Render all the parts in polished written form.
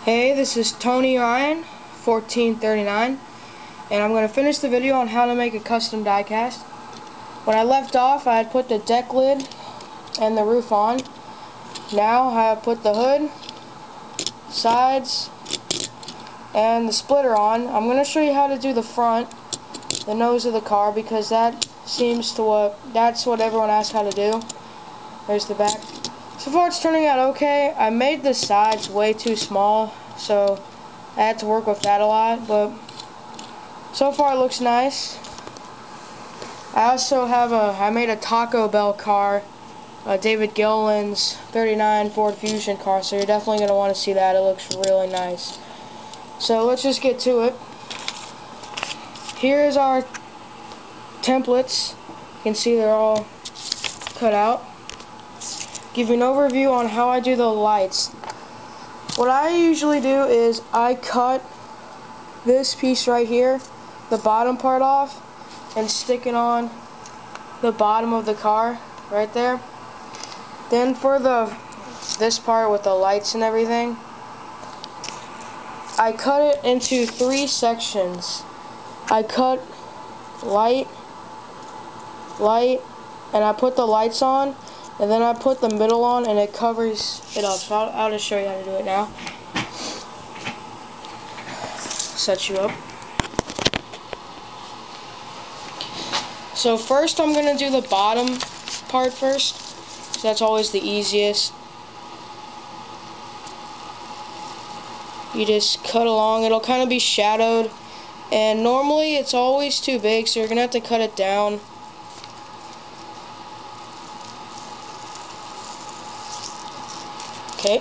Hey, this is Tony Ryan, 1439, and I'm going to finish the video on how to make a custom diecast. When I left off, I had put the deck lid and the roof on. Now I have put the hood, sides, and the splitter on. I'm going to show you how to do the front, the nose of the car, because that's what everyone asks how to do. There's the back. So far it's turning out okay. I made the sides way too small, so I had to work with that a lot, but so far it looks nice. I also have I made a Taco Bell car, David Gilliland's 39 Ford Fusion car, so you're definitely going to want to see that. It looks really nice. So let's just get to it. Here's our templates. You can see they're all cut out. Give you an overview on how I do the lights. What I usually do is I cut this piece right here, the bottom part off, and stick it on the bottom of the car right there. Then for this part with the lights and everything, I cut it into 3 sections. I cut light, and I put the lights on, and then I put the middle on, and it covers it up. So I'll just show you how to do it now. Set you up. So first I'm going to do the bottom part first, so that's always the easiest. You just cut along. It'll kind of be shadowed, and normally it's always too big, so you're going to have to cut it down. Okay.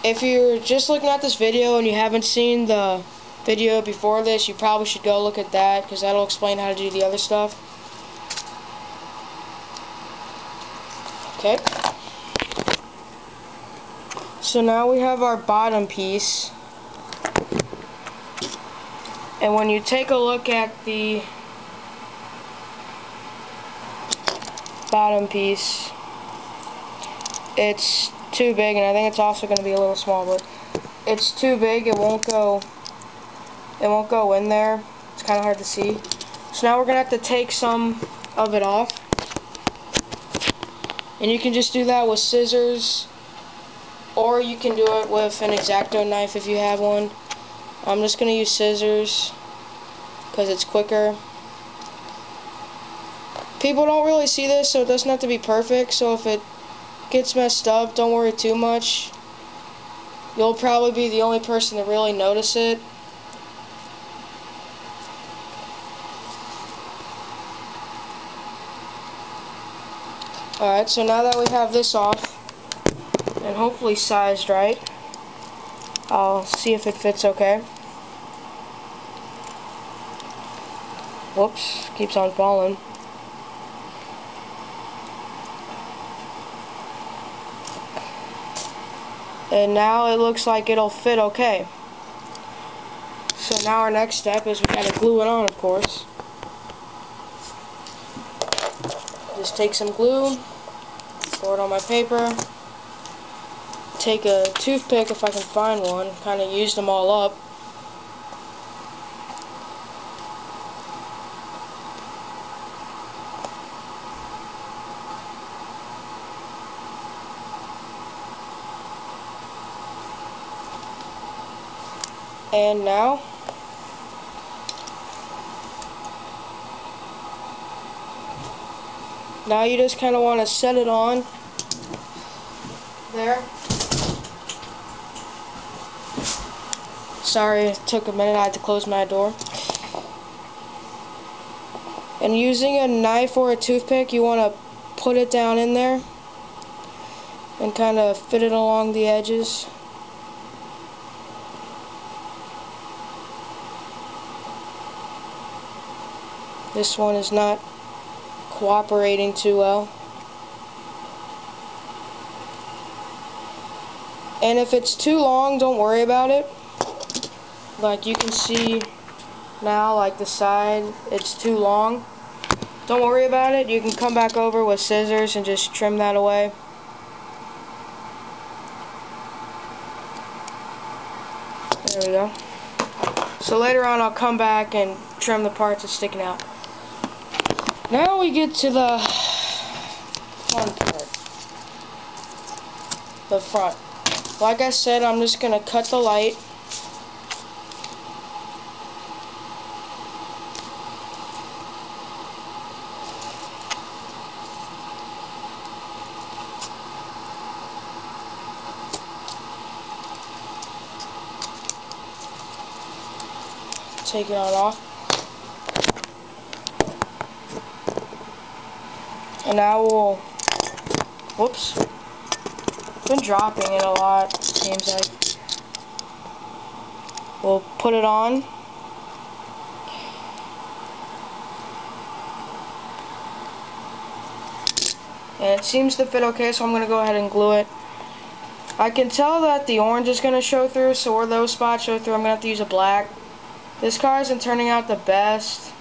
If you're just looking at this video and you haven't seen the video before this, you probably should go look at that, because that'll explain how to do the other stuff. Okay. So now we have our bottom piece. And when you take a look at the bottom piece, it's too big, and I think it's also going to be a little small, but it's too big. It won't go in there. It's kind of hard to see. So now we're going to have to take some of it off, and you can just do that with scissors, or you can do it with an X-Acto knife if you have one. I'm just going to use scissors because it's quicker. People don't really see this, so it doesn't have to be perfect. So if it gets messed up, don't worry too much. You'll probably be the only person to really notice it. Alright, so now that we have this off, and hopefully sized right, I'll see if it fits okay. Whoops, keeps on falling. And now it looks like it'll fit okay. So now our next step is we gotta glue it on, of course. Just take some glue, pour it on my paper, take a toothpick if I can find one, kind of use them all up. And now you just kind of want to set it on there. Sorry, it took a minute. I had to close my door. And using a knife or a toothpick, you want to put it down in there and kind of fit it along the edges. This one is not cooperating too well. And if it's too long, don't worry about it. Like you can see now, like the side, it's too long. Don't worry about it. You can come back over with scissors and just trim that away. There we go. So later on I'll come back and trim the parts that's sticking out. Now we get to the fun part. The front. Like I said, I'm just going to cut the light. Take it on off. And now we'll, whoops, been dropping it a lot, it seems like. We'll put it on. And it seems to fit okay, so I'm going to go ahead and glue it. I can tell that the orange is going to show through, so where those spots show through, I'm going to have to use a black. This car isn't turning out the best.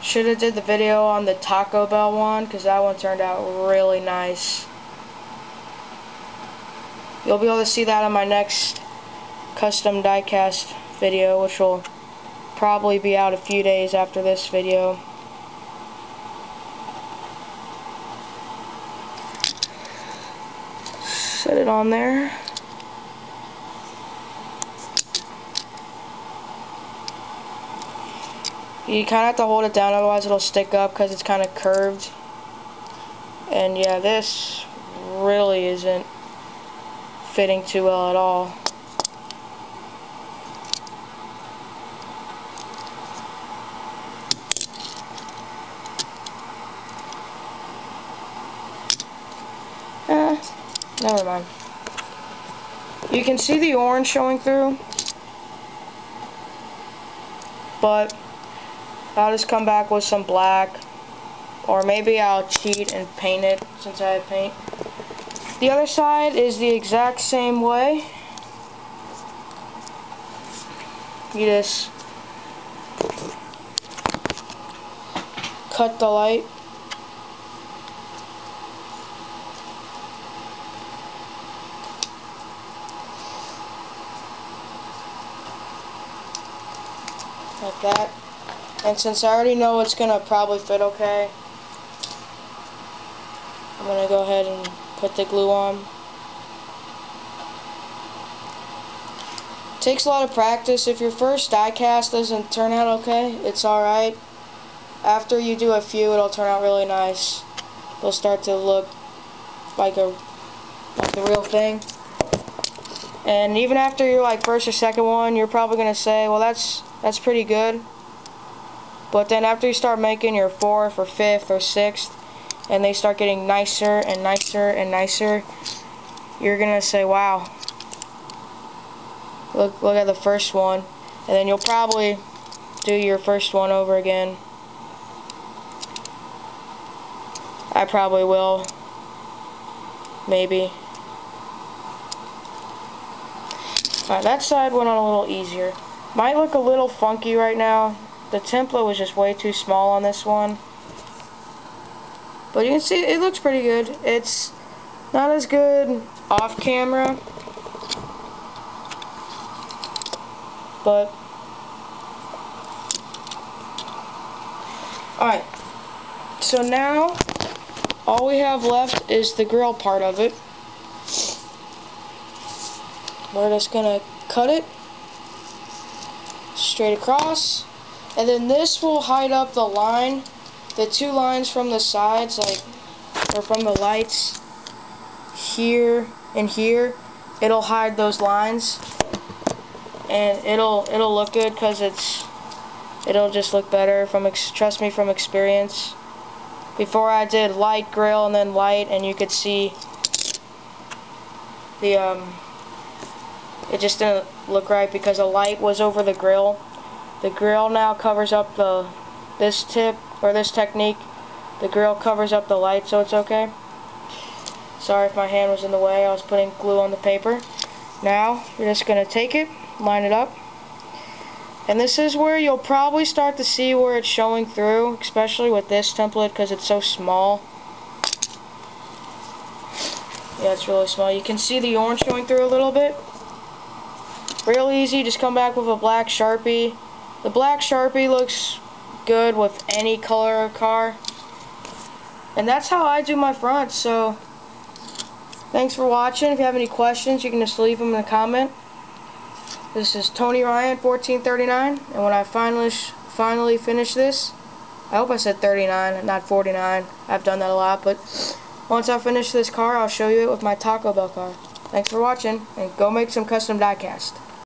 Should have did the video on the Taco Bell one, because that one turned out really nice. You'll be able to see that on my next custom diecast video, which will probably be out a few days after this video. Set it on there. You kind of have to hold it down, otherwise it'll stick up because it's kind of curved. And yeah, this really isn't fitting too well at all. Never mind. You can see the orange showing through, but I'll just come back with some black, or maybe I'll cheat and paint it since I have paint. The other side is the exact same way. You just cut the light. Like that. And since I already know it's gonna probably fit okay, I'm gonna go ahead and put the glue on. Takes a lot of practice. If your first die cast doesn't turn out okay, it's alright. After you do a few, it'll turn out really nice. It'll start to look like the real thing. And even after your first or second one, you're probably gonna say, well, that's pretty good. But then after you start making your 4th or 5th or 6th, and they start getting nicer and nicer and nicer, you're gonna say, wow, look at the first one. And then you'll probably do your first one over again. I probably will. Maybe. Alright, that side went on a little easier. Might look a little funky right now. The template was just way too small on this one. But you can see it looks pretty good. It's not as good off camera, but alright. So now all we have left is the grill part of it. We're just gonna cut it straight across. And then this will hide up the line, the 2 lines from the sides, or from the lights, here and here. It'll hide those lines, and it'll look good because it'll just look better. Trust me, from experience. Before I did light grill and then light, and you could see the it just didn't look right because the light was over the grill. The grill now covers up this tip, or this technique. The grill covers up the light, so it's okay. Sorry if my hand was in the way. I was putting glue on the paper. Now, you're just going to take it, line it up. And this is where you'll probably start to see where it's showing through, especially with this template because it's so small. Yeah, it's really small. You can see the orange showing through a little bit. Real easy, just come back with a black Sharpie. The black Sharpie looks good with any color of car. And that's how I do my fronts. So thanks for watching. If you have any questions, you can just leave them in the comment. This is Tony Ryan 1439, and when I finally finish this, I hope I said 39, not 49. I've done that a lot, but once I finish this car, I'll show you it with my Taco Bell car. Thanks for watching, and go make some custom diecast.